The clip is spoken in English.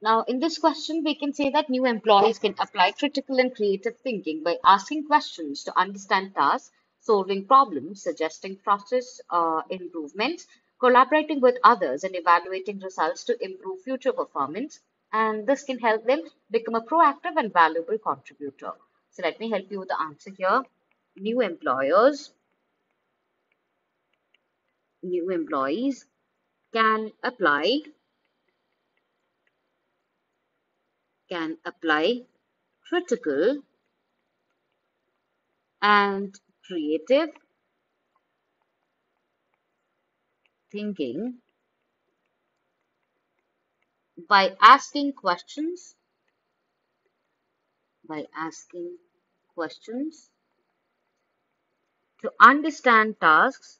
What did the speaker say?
Now, in this question, we can say that new employees can apply critical and creative thinking by asking questions to understand tasks, solving problems, suggesting process improvements, collaborating with others, and evaluating results to improve future performance. And this can help them become a proactive and valuable contributor. So, let me help you with the answer here. New employers, new employees can apply critical and creative thinking by asking questions to understand tasks